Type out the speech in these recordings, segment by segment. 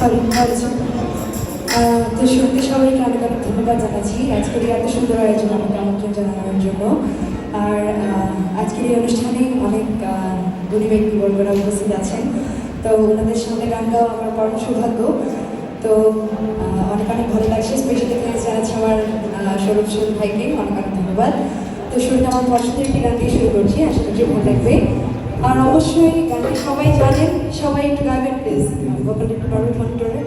তো শুরুতে সবাইকে অনেক অনেক ধন্যবাদ জানাচ্ছি আজকের এই এত সুন্দর আয়োজন আমাকে আমন্ত্রণ জানানোর জন্য। আর আজকের এই অনুষ্ঠানে অনেক গুণী ব্যক্তিবর্গরা উপস্থিত আছেন, তো ওনাদের সামনে গান গাওয়া আমার পরম সৌভাগ্য। তো অনেক অনেক ভালো লাগছে, স্পেশালি থ্যাঙ্কস জানাচ্ছি আমার সৌরভ ভাইকে, অনেক অনেক ধন্যবাদ। তো শুরুতে আমার পছন্দের একটি গান দিয়ে শুরু করছি, আশা করছি ভালো লাগবে। আর অবশ্যই গানটি সবাই জানেন, সবাই একটু গাইবেন প্লিজ, ভোকালটা একটু পারবে মনিটরে।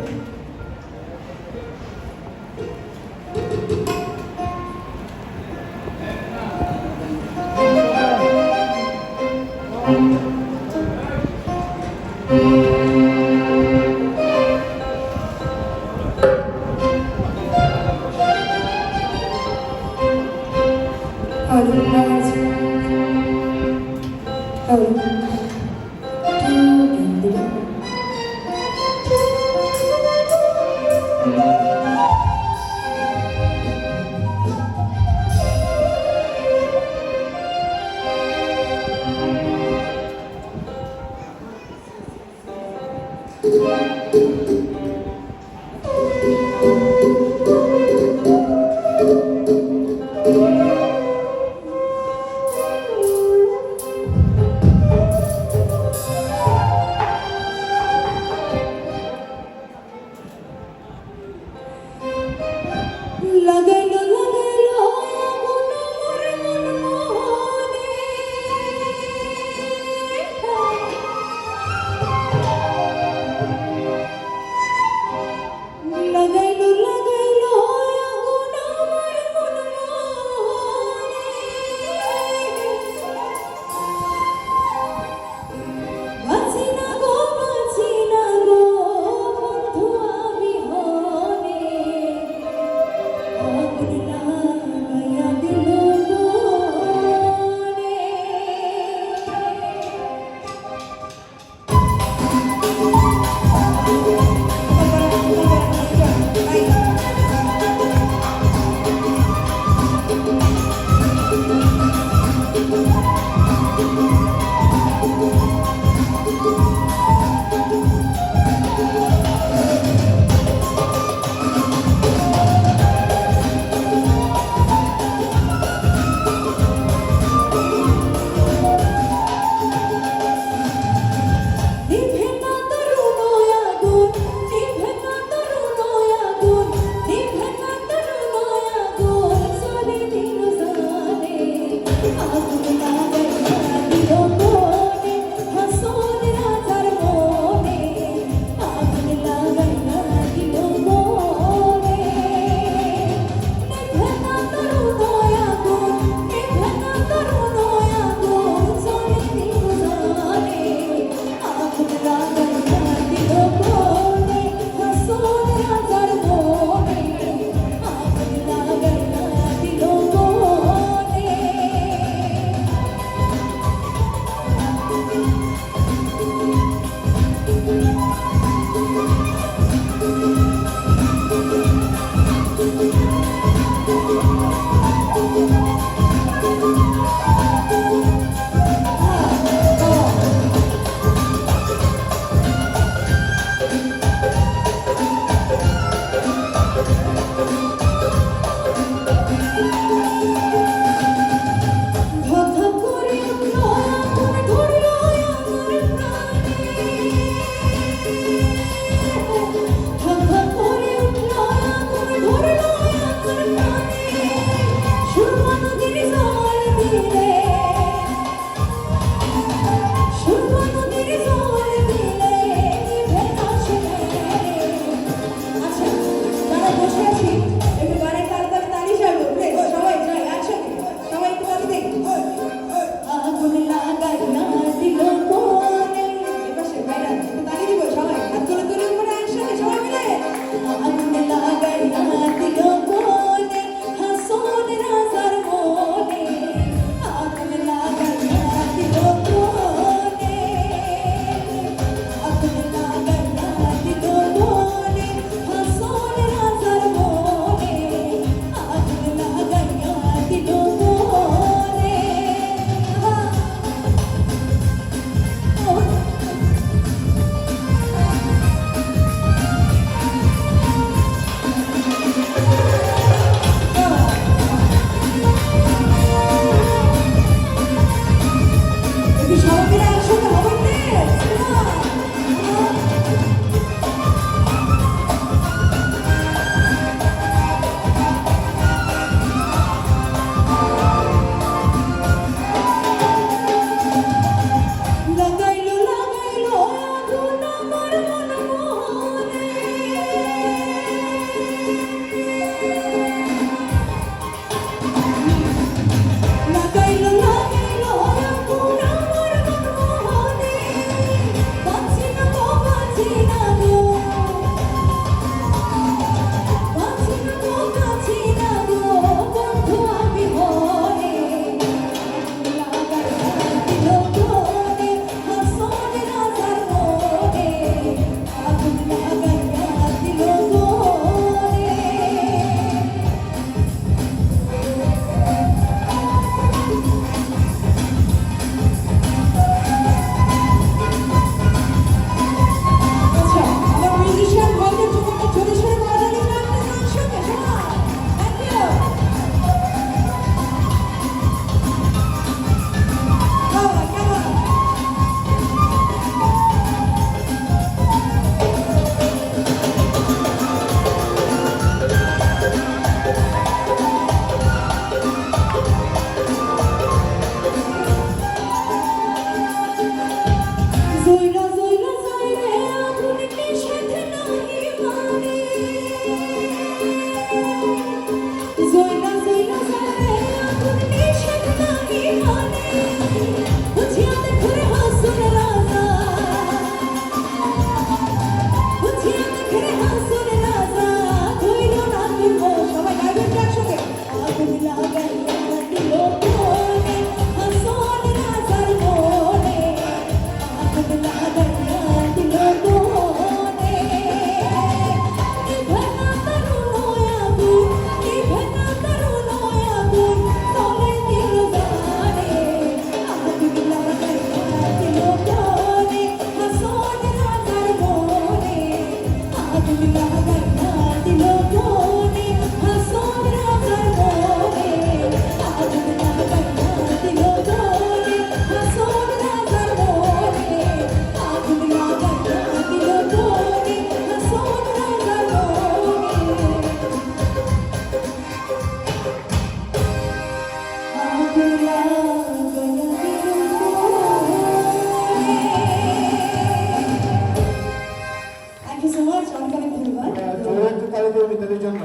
Thank you so much. অনেক অনেক ধন্যবাদ। জোরে একটু তালি দেবো মিতালির জন্য।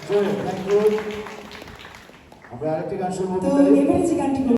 জোরে, থ্যাংক ইউ। আমরা আরেকটি গান শুনবো তো মিতালি। এবারে যে গানটি